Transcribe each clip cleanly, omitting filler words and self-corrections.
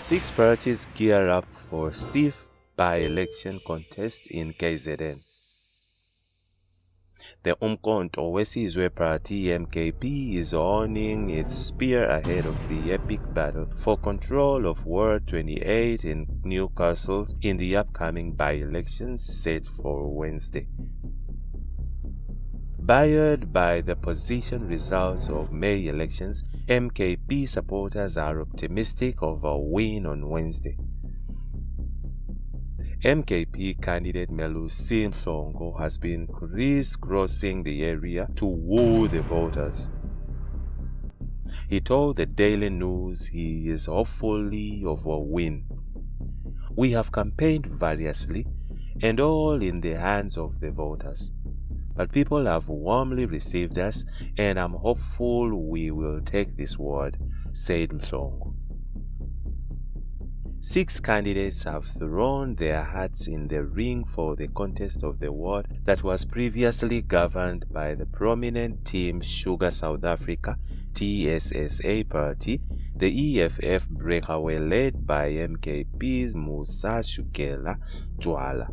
Six parties gear up for stiff by-election contest in KZN. The uMkhonto weSizwe party MKP is honing its spear ahead of the epic battle for control of Ward 28 in Newcastle in the upcoming by-elections set for Wednesday. Buoyed by the position results of May elections, MKP supporters are optimistic of a win on Wednesday. MKP candidate Melusi Mhlongo has been criss-crossing the area to woo the voters. He told the Daily News he is hopefully of a win. "We have campaigned variously and all in the hands of the voters. But people have warmly received us, and I'm hopeful we will take this ward," said Mhlongo. Six candidates have thrown their hats in the ring for the contest of the ward that was previously governed by the prominent Team Sugar South Africa TSSA party, the EFF breakaway led by MKP's Musa Shukela, Thwala.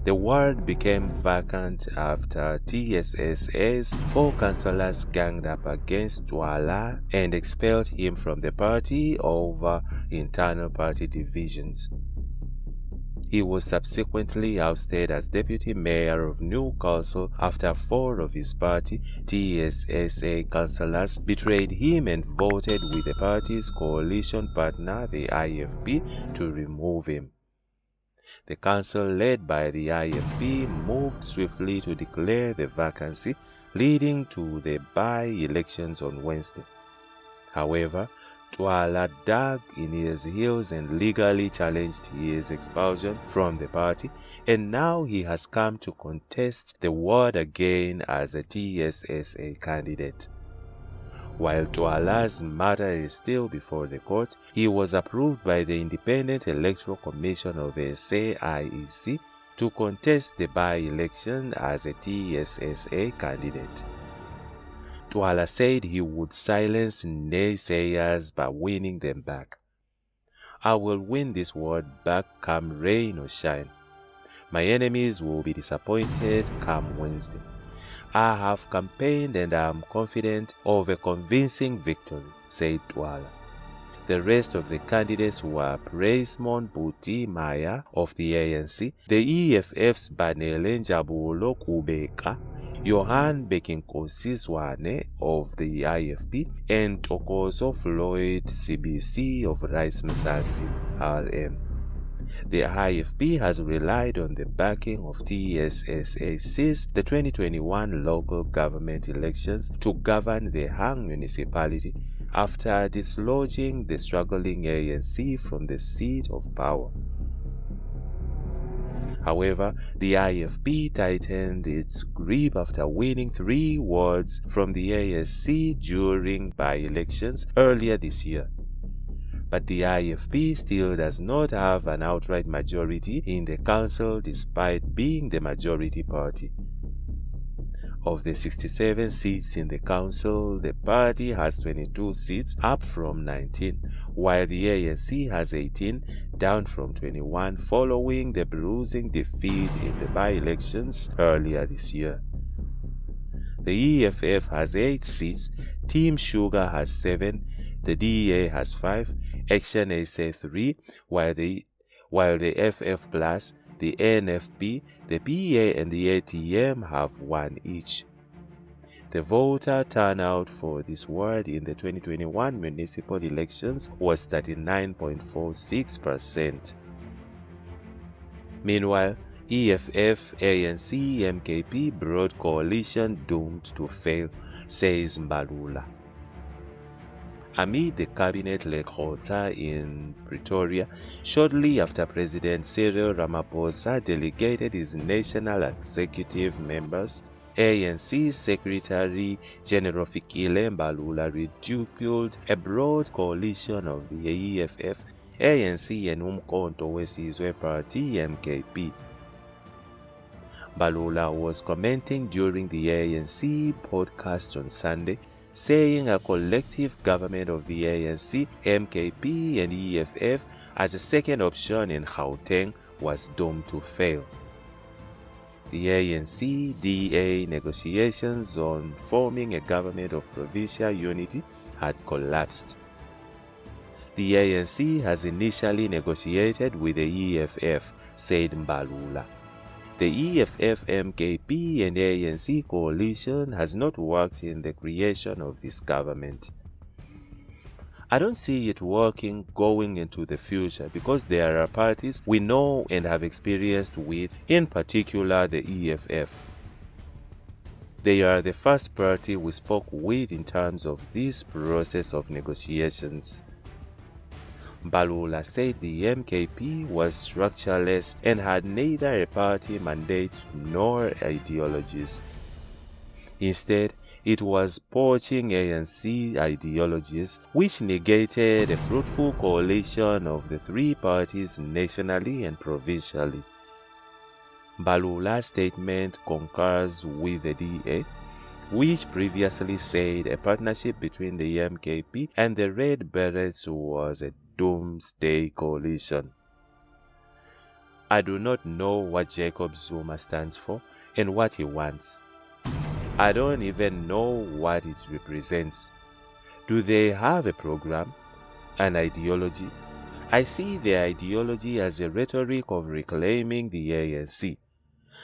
The ward became vacant after TSSA's 4 councillors ganged up against Thwala and expelled him from the party over internal party divisions. He was subsequently ousted as deputy mayor of Newcastle after 4 of his party TSSA councillors betrayed him and voted with the party's coalition partner, the IFP, to remove him. The council led by the IFP moved swiftly to declare the vacancy, leading to the by-elections on Wednesday. However, Thwala dug in his heels and legally challenged his expulsion from the party, and now he has come to contest the ward again as a TSSA candidate. While Thwala's matter is still before the court, he was approved by the Independent Electoral Commission of SAIEC to contest the by-election as a TSSA candidate. Thwala said he would silence naysayers by winning them back. "I will win this ward back come rain or shine. My enemies will be disappointed come Wednesday. I have campaigned and I am confident of a convincing victory," said Thwala. The rest of the candidates were Praismon Buti Maya of the ANC, the EFF's Banele Njabulo Kubeka, Johan Bekinkosizwane of the IFP, and Tokozo Floyd CBC of Rice Msasi RM. The IFP has relied on the backing of TSSA since the 2021 local government elections to govern the Hang municipality after dislodging the struggling ANC from the seat of power. However, the IFP tightened its grip after winning 3 wards from the ANC during by-elections earlier this year. But the IFP still does not have an outright majority in the council despite being the majority party. Of the 67 seats in the council, the party has 22 seats, up from 19, while the ANC has 18, down from 21 following the bruising defeat in the by-elections earlier this year. The EFF has 8 seats, Team Sugar has 7, the DA has 5, Action SA 3, while the FF Plus, the NFP, the PA and the ATM have 1 each. The voter turnout for this ward in the 2021 municipal elections was 39.46%. Meanwhile, EFF, ANC, MKP broad coalition doomed to fail, says Mbalula. Amid the cabinet lekgotla in Pretoria, shortly after President Cyril Ramaphosa delegated his national executive members, ANC Secretary General Fikile Mbalula ridiculed a broad coalition of the EFF, ANC and uMkhonto weSizwe party MKP. Mbalula was commenting during the ANC podcast on Sunday, saying a collective government of the ANC, MKP and EFF as a second option in Gauteng was doomed to fail. The ANC-DA negotiations on forming a government of provincial unity had collapsed. The ANC has initially negotiated with the EFF, said Mbalula. The EFF, MKP and ANC coalition has not worked in the creation of this government. I don't see it working going into the future because there are parties we know and have experienced with, in particular the EFF. They are the first party we spoke with in terms of this process of negotiations. Mbalula said the MKP was structureless and had neither a party mandate nor ideologies. Instead, it was poaching ANC ideologies, which negated a fruitful coalition of the three parties nationally and provincially. Mbalula's statement concurs with the DA, which previously said a partnership between the MKP and the Red Berets was a doomsday coalition. I do not know what Jacob Zuma stands for and what he wants. I don't even know what it represents. Do they have a program, an ideology? I see the ideology as a rhetoric of reclaiming the ANC.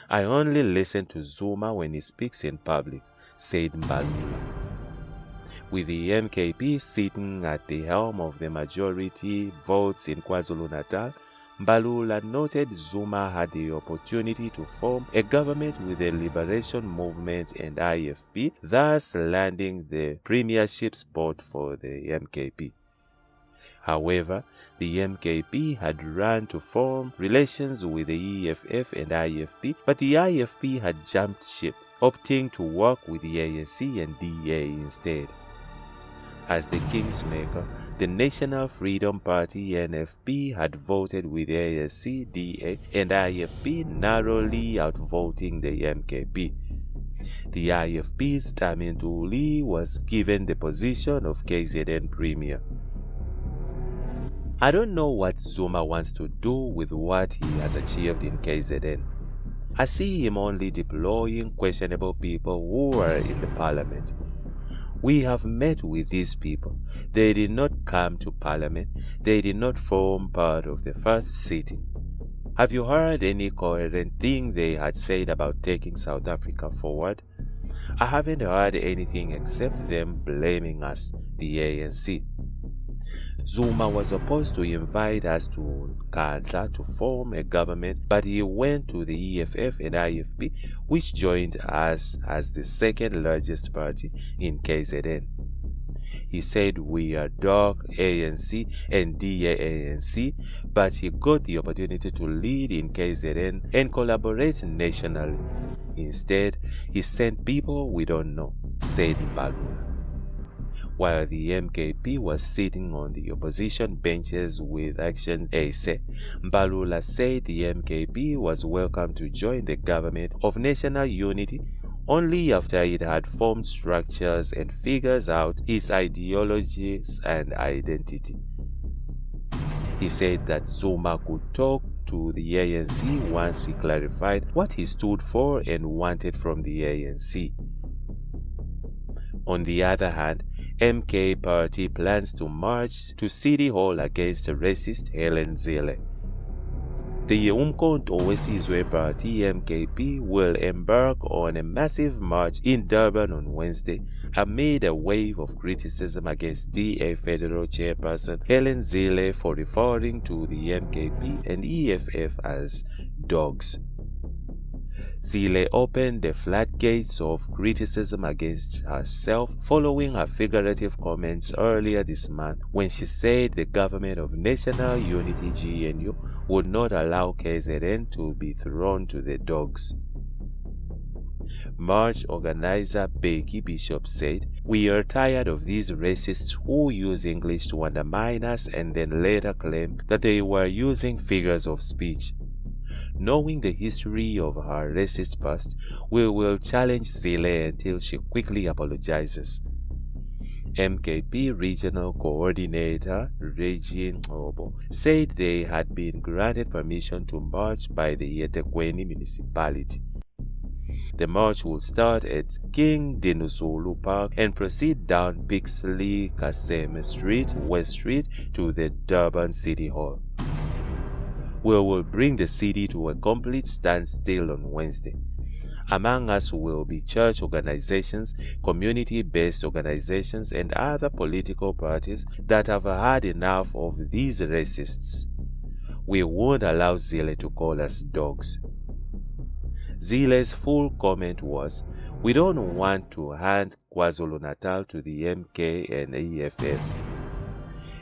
I only listen to Zuma when he speaks in public, said Mbalula. With the MKP sitting at the helm of the majority votes in KwaZulu-Natal, Mbalula noted Zuma had the opportunity to form a government with the Liberation Movement and IFP, thus landing the premiership spot for the MKP. However, the MKP had run to form relations with the EFF and IFP, but the IFP had jumped ship, opting to work with the ANC and DA instead. As the Kingsmaker, the National Freedom Party NFP had voted with ANC, DA and IFP, narrowly outvoting the MKP. The IFP's Tamin Ntuli was given the position of KZN Premier. I don't know what Zuma wants to do with what he has achieved in KZN. I see him only deploying questionable people who are in the parliament. We have met with these people. They did not come to parliament. They did not form part of the first sitting. Have you heard any coherent thing they had said about taking South Africa forward? I haven't heard anything except them blaming us, the ANC. Zuma was supposed to invite us to Nkandla to form a government, but he went to the EFF and IFP, which joined us as the second largest party in KZN. He said we are dog ANC and DA ANC, but he got the opportunity to lead in KZN and collaborate nationally. Instead, he sent people we don't know, said Mbalula. While the MKP was sitting on the opposition benches with Action SA, Mbalula said the MKP was welcome to join the government of national unity only after it had formed structures and figures out its ideologies and identity. He said that Zuma could talk to the ANC once he clarified what he stood for and wanted from the ANC. On the other hand, MK Party plans to march to City Hall against racist Helen Zille. The uMkhonto weSizwe Party MKP will embark on a massive march in Durban on Wednesday amid a wave of criticism against DA Federal Chairperson Helen Zille for referring to the MKP and EFF as dogs. Zille opened the floodgates of criticism against herself following her figurative comments earlier this month when she said the government of National Unity GNU would not allow KZN to be thrown to the dogs. March organizer Becky Bishop said, "We are tired of these racists who use English to undermine us and then later claim that they were using figures of speech. Knowing the history of her racist past, we will challenge Zille until she quickly apologizes." MKP Regional Coordinator Reggie Ngcobo said they had been granted permission to march by the eThekwini municipality. The march will start at King Dinuzulu Park and proceed down Pixley Kaseme Street, West Street to the Durban City Hall. We will bring the city to a complete standstill on Wednesday. Among us will be church organizations, community-based organizations, and other political parties that have had enough of these racists. We won't allow Zille to call us dogs. Zille's full comment was, "We don't want to hand KwaZulu-Natal to the MK and EFF.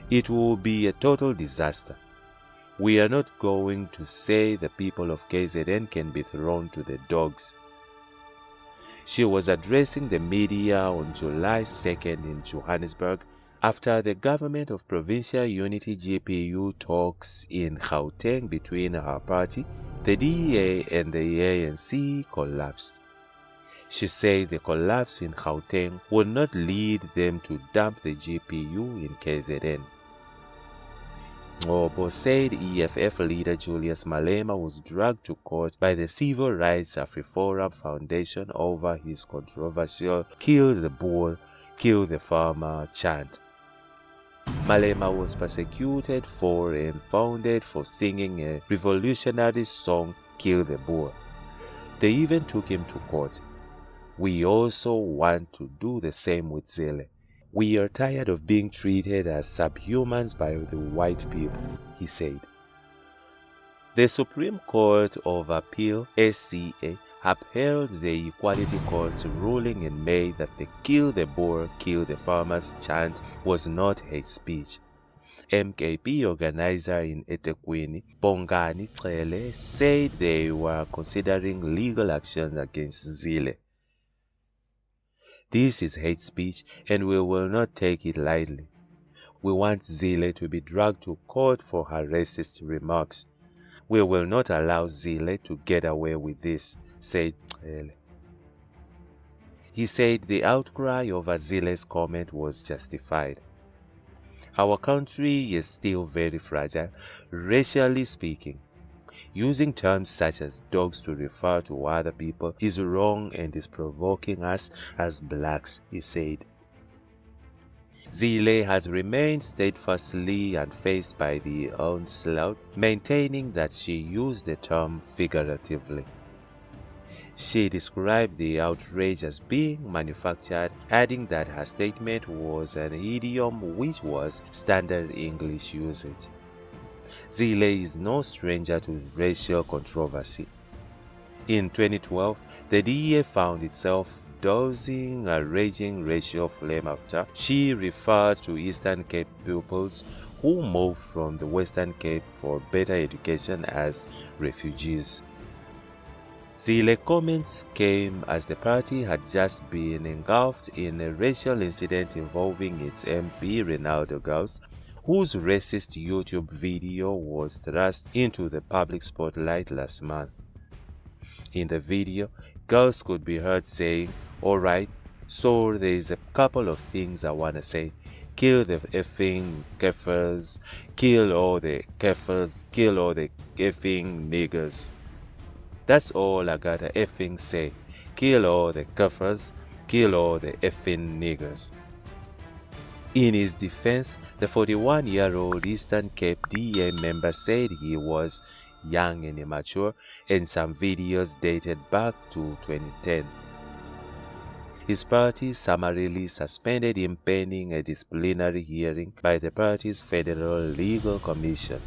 It will be a total disaster. We are not going to say the people of KZN can be thrown to the dogs." She was addressing the media on July 2nd in Johannesburg after the Government of Provincial Unity GPU talks in Gauteng between her party, the DEA, and the ANC collapsed. She said the collapse in Gauteng would not lead them to dump the GPU in KZN. Ngcobo said EFF leader Julius Malema was dragged to court by the Civil Rights AfriForum Foundation over his controversial "Kill the Bull, Kill the Farmer" chant. Malema was persecuted for and founded for singing a revolutionary song, "Kill the Bull." They even took him to court. We also want to do the same with Zille. We are tired of being treated as subhumans by the white people, he said. The Supreme Court of Appeal, SCA, upheld the Equality Court's ruling in May that the "Kill the Boer, Kill the Farmers" chant was not hate speech. MKP organizer in eThekwini, Bongani Cele, said they were considering legal action against Zille. "This is hate speech and we will not take it lightly. We want Zille to be dragged to court for her racist remarks. We will not allow Zille to get away with this," said Cele. He said the outcry over Zille's comment was justified. "Our country is still very fragile, racially speaking. Using terms such as dogs to refer to other people is wrong and is provoking us as blacks," he said. Zille has remained steadfastly unfazed by the onslaught, maintaining that she used the term figuratively. She described the outrage as being manufactured, adding that her statement was an idiom which was standard English usage. Zille is no stranger to racial controversy. In 2012, the DEA found itself dousing a raging racial flame after she referred to Eastern Cape pupils who moved from the Western Cape for better education as refugees. Zille comments came as the party had just been engulfed in a racial incident involving its MP Ronaldo Gauss, whose racist YouTube video was thrust into the public spotlight last month. In the video, Gauss could be heard saying, "Alright, so there's a couple of things I wanna say. Kill the effing Kafirs, kill all the Kafirs, kill all the effing niggers. That's all I gotta effing say. Kill all the Kafirs, kill all the effing niggers." In his defense, the 41-year-old Eastern Cape DA member said he was young and immature, and some videos dated back to 2010. His party summarily suspended him pending a disciplinary hearing by the party's Federal Legal Commission.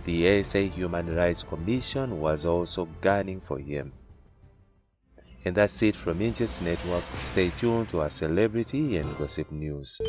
The SA Human Rights Commission was also gunning for him. And that's it from Injibs Network. Stay tuned to our celebrity and gossip news.